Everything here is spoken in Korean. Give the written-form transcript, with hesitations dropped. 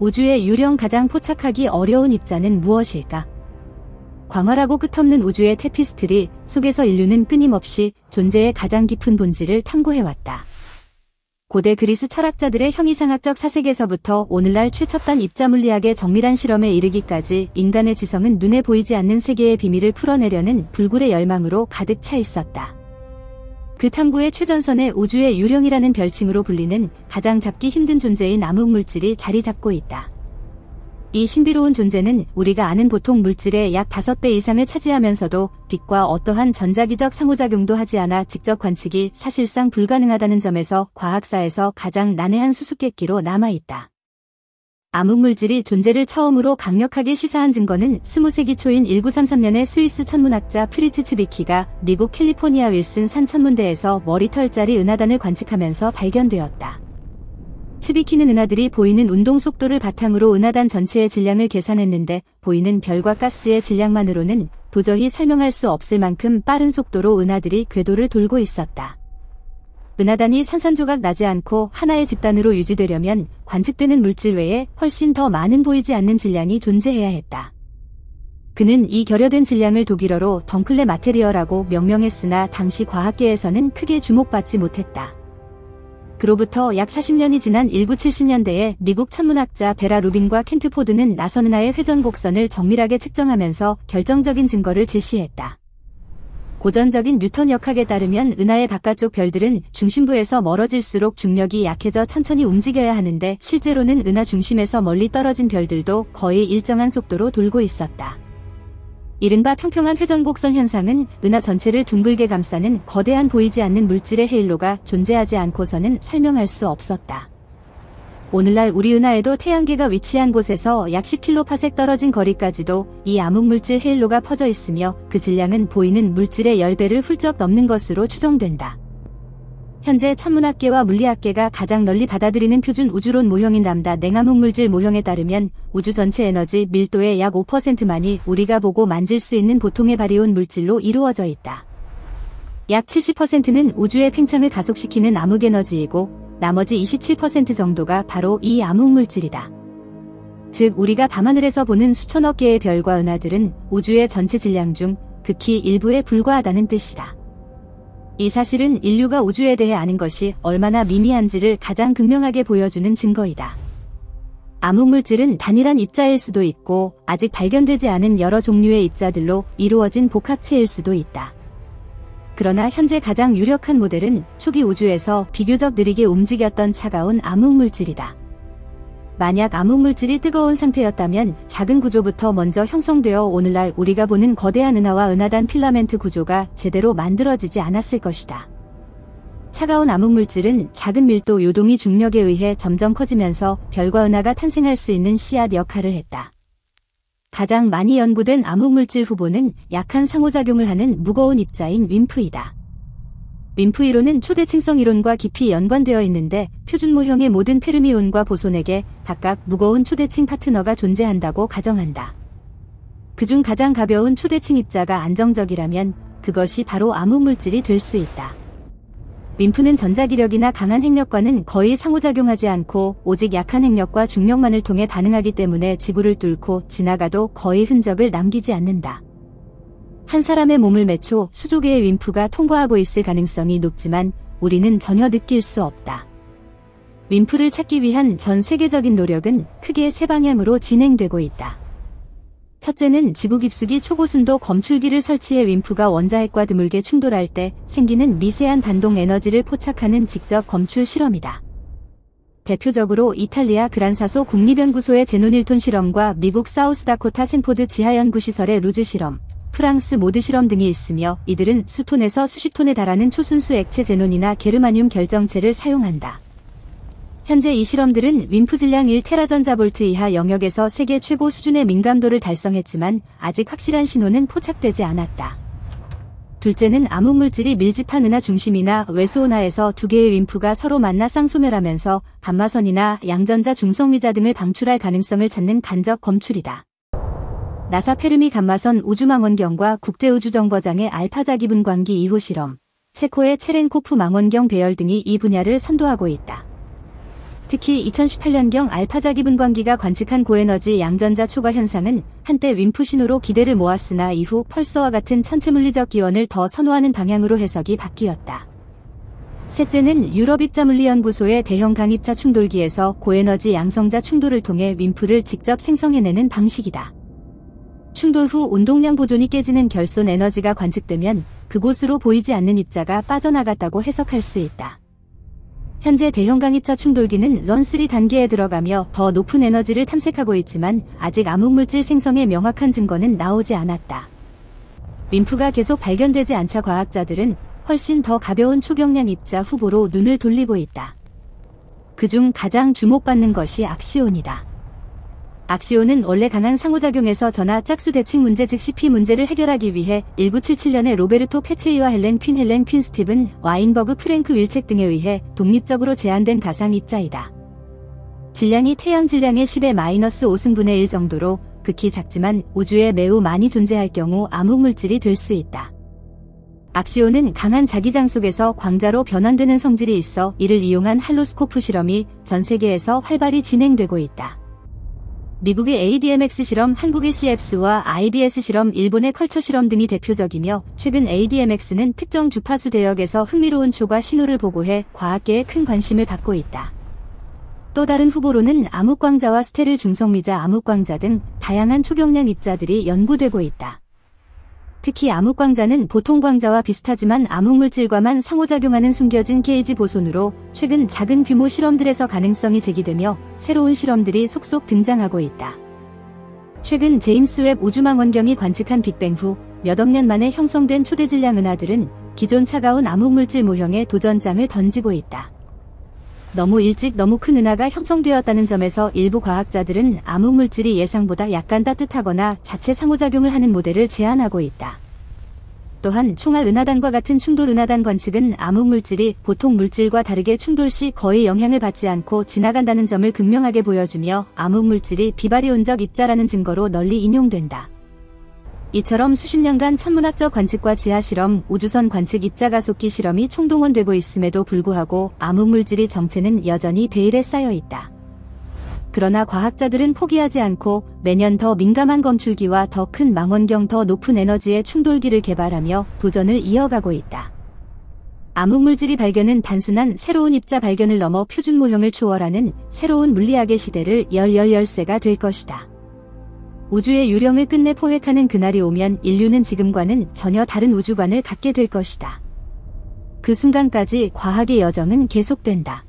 우주의 유령 가장 포착하기 어려운 입자는 무엇일까? 광활하고 끝없는 우주의 테피스트리 속에서 인류는 끊임없이 존재의 가장 깊은 본질을 탐구해왔다. 고대 그리스 철학자들의 형이상학적 사색에서부터 오늘날 최첨단 입자물리학의 정밀한 실험에 이르기까지 인간의 지성은 눈에 보이지 않는 세계의 비밀을 풀어내려는 불굴의 열망으로 가득 차 있었다. 그 탐구의 최전선에 우주의 유령이라는 별칭으로 불리는 가장 잡기 힘든 존재인 암흑물질이 자리 잡고 있다. 이 신비로운 존재는 우리가 아는 보통 물질의 약 5배 이상을 차지하면서도 빛과 어떠한 전자기적 상호작용도 하지 않아 직접 관측이 사실상 불가능하다는 점에서 과학사에서 가장 난해한 수수께끼로 남아있다. 암흑물질이 존재를 처음으로 강력하게 시사한 증거는 20세기 초인 1933년에 스위스 천문학자 프리츠 츠비키가 미국 캘리포니아 윌슨 산 천문대에서 머리털짜리 은하단을 관측하면서 발견되었다. 츠비키는 은하들이 보이는 운동 속도를 바탕으로 은하단 전체의 질량을 계산했는데 보이는 별과 가스의 질량만으로는 도저히 설명할 수 없을 만큼 빠른 속도로 은하들이 궤도를 돌고 있었다. 은하단이 산산조각 나지 않고 하나의 집단으로 유지되려면 관측되는 물질 외에 훨씬 더 많은 보이지 않는 질량이 존재해야 했다. 그는 이 결여된 질량을 독일어로 덩클레 마테리어라고 명명했으나 당시 과학계에서는 크게 주목받지 못했다. 그로부터 약 40년이 지난 1970년대에 미국 천문학자 베라 루빈과 켄트 포드는 나선 은하의 회전 곡선을 정밀하게 측정하면서 결정적인 증거를 제시했다. 고전적인 뉴턴 역학에 따르면 은하의 바깥쪽 별들은 중심부에서 멀어질수록 중력이 약해져 천천히 움직여야 하는데 실제로는 은하 중심에서 멀리 떨어진 별들도 거의 일정한 속도로 돌고 있었다. 이른바 평평한 회전곡선 현상은 은하 전체를 둥글게 감싸는 거대한 보이지 않는 물질의 헤일로가 존재하지 않고서는 설명할 수 없었다. 오늘날 우리 은하에도 태양계가 위치한 곳에서 약 10km 떨어진 거리까지도 이 암흑물질 헤일로가 퍼져 있으며 그 질량은 보이는 물질의 10배를 훌쩍 넘는 것으로 추정된다. 현재 천문학계와 물리학계가 가장 널리 받아들이는 표준 우주론 모형인 람다 냉암흑물질 모형에 따르면 우주 전체 에너지 밀도의 약 5%만이 우리가 보고 만질 수 있는 보통의 바리온 물질로 이루어져 있다. 약 70%는 우주의 팽창을 가속시키는 암흑에너지이고 나머지 27% 정도가 바로 이 암흑물질이다. 즉 우리가 밤하늘에서 보는 수천억 개의 별과 은하들은 우주의 전체 질량 중 극히 일부에 불과하다는 뜻이다. 이 사실은 인류가 우주에 대해 아는 것이 얼마나 미미한지를 가장 극명하게 보여주는 증거이다. 암흑물질은 단일한 입자일 수도 있고 아직 발견되지 않은 여러 종류의 입자들로 이루어진 복합체일 수도 있다. 그러나 현재 가장 유력한 모델은 초기 우주에서 비교적 느리게 움직였던 차가운 암흑물질이다. 만약 암흑물질이 뜨거운 상태였다면 작은 구조부터 먼저 형성되어 오늘날 우리가 보는 거대한 은하와 은하단 필라멘트 구조가 제대로 만들어지지 않았을 것이다. 차가운 암흑물질은 작은 밀도 요동이 중력에 의해 점점 커지면서 별과 은하가 탄생할 수 있는 씨앗 역할을 했다. 가장 많이 연구된 암흑물질 후보는 약한 상호작용을 하는 무거운 입자인 윈프이다. 윈프 이론은 초대칭성 이론과 깊이 연관되어 있는데 표준 모형의 모든 페르미온과 보손에게 각각 무거운 초대칭 파트너가 존재한다고 가정한다. 그중 가장 가벼운 초대칭 입자가 안정적이라면 그것이 바로 암흑물질이 될 수 있다. 윈프는 전자기력이나 강한 핵력과는 거의 상호작용하지 않고 오직 약한 핵력과 중력만을 통해 반응하기 때문에 지구를 뚫고 지나가도 거의 흔적을 남기지 않는다. 한 사람의 몸을 매초 수조 개의 윈프가 통과하고 있을 가능성이 높지만 우리는 전혀 느낄 수 없다. 윈프를 찾기 위한 전 세계적인 노력은 크게 세 방향으로 진행되고 있다. 첫째는 지구 깊숙이 초고순도 검출기를 설치해 윈프가 원자핵과 드물게 충돌할 때 생기는 미세한 반동 에너지를 포착하는 직접 검출 실험이다. 대표적으로 이탈리아 그란사소 국립연구소의 제노 닐톤 실험과 미국 사우스다코타 샌포드 지하연구시설의 루즈 실험, 프랑스 모드 실험 등이 있으며 이들은 수톤에서 수십 톤에 달하는 초순수 액체 제논이나 게르마늄 결정체를 사용한다. 현재 이 실험들은 윈프 질량 1테라전자볼트 이하 영역에서 세계 최고 수준의 민감도를 달성했지만 아직 확실한 신호는 포착되지 않았다. 둘째는 암흑물질이 밀집한 은하 중심이나 외소은하에서 두 개의 윈프가 서로 만나 쌍소멸하면서 감마선이나 양전자 중성미자 등을 방출할 가능성을 찾는 간접 검출이다. 나사 페르미 감마선 우주망원경과 국제우주정거장의 알파자기분광기 2호 실험, 체코의 체렌코프 망원경 배열 등이 이 분야를 선도하고 있다. 특히 2018년경 알파자기 분광기가 관측한 고에너지 양전자 초과 현상은 한때 윈프 신호로 기대를 모았으나 이후 펄서와 같은 천체물리적 기원을 더 선호하는 방향으로 해석이 바뀌었다. 셋째는 유럽입자물리연구소의 대형 강입자 충돌기에서 고에너지 양성자 충돌을 통해 윈프를 직접 생성해내는 방식이다. 충돌 후 운동량 보존이 깨지는 결손 에너지가 관측되면 그곳으로 보이지 않는 입자가 빠져나갔다고 해석할 수 있다. 현재 대형 강입자 충돌기는 런3 단계에 들어가며 더 높은 에너지를 탐색하고 있지만 아직 암흑물질 생성의 명확한 증거는 나오지 않았다. 윈프가 계속 발견되지 않자 과학자들은 훨씬 더 가벼운 초경량 입자 후보로 눈을 돌리고 있다. 그중 가장 주목받는 것이 악시온이다. 악시온은 원래 강한 상호작용에서 전하 짝수 대칭 문제 즉 CP 문제를 해결하기 위해 1977년에 로베르토 페체이와 헬렌 퀸 스티븐, 와인버그, 프랭크 윌책 등에 의해 독립적으로 제안된 가상 입자이다. 질량이 태양 질량의 10의 -5승분의 1 정도로 극히 작지만 우주에 매우 많이 존재할 경우 암흑물질이 될 수 있다. 악시온은 강한 자기장 속에서 광자로 변환되는 성질이 있어 이를 이용한 할로스코프 실험이 전 세계에서 활발히 진행되고 있다. 미국의 ADMX 실험, 한국의 CFS와 IBS 실험, 일본의 컬처 실험 등이 대표적이며 최근 ADMX는 특정 주파수 대역에서 흥미로운 초과 신호를 보고해 과학계에 큰 관심을 받고 있다. 또 다른 후보로는 암흑광자와 스테릴 중성미자 암흑광자 등 다양한 초경량 입자들이 연구되고 있다. 특히 암흑광자는 보통 광자와 비슷하지만 암흑물질과만 상호작용하는 숨겨진 게이지 보손으로 최근 작은 규모 실험들에서 가능성이 제기되며 새로운 실험들이 속속 등장하고 있다. 최근 제임스 웹 우주망원경이 관측한 빅뱅 후 몇 억 년 만에 형성된 초대질량 은하들은 기존 차가운 암흑물질 모형에 도전장을 던지고 있다. 너무 일찍 너무 큰 은하가 형성되었다는 점에서 일부 과학자들은 암흑물질이 예상보다 약간 따뜻하거나 자체 상호작용을 하는 모델을 제안하고 있다. 또한 총알 은하단과 같은 충돌 은하단 관측은 암흑물질이 보통 물질과 다르게 충돌 시 거의 영향을 받지 않고 지나간다는 점을 극명하게 보여주며 암흑물질이 비바리온적 입자라는 증거로 널리 인용된다. 이처럼 수십 년간 천문학적 관측과 지하실험, 우주선 관측 입자가속기 실험이 총동원되고 있음에도 불구하고 암흑물질의 정체는 여전히 베일에 쌓여 있다. 그러나 과학자들은 포기하지 않고 매년 더 민감한 검출기와 더 큰 망원경, 더 높은 에너지의 충돌기를 개발하며 도전을 이어가고 있다. 암흑물질의 발견은 단순한 새로운 입자 발견을 넘어 표준 모형을 초월하는 새로운 물리학의 시대를 열세가 될 것이다. 우주의 유령을 끝내 포획하는 그날이 오면 인류는 지금과는 전혀 다른 우주관을 갖게 될 것이다. 그 순간까지 과학의 여정은 계속된다.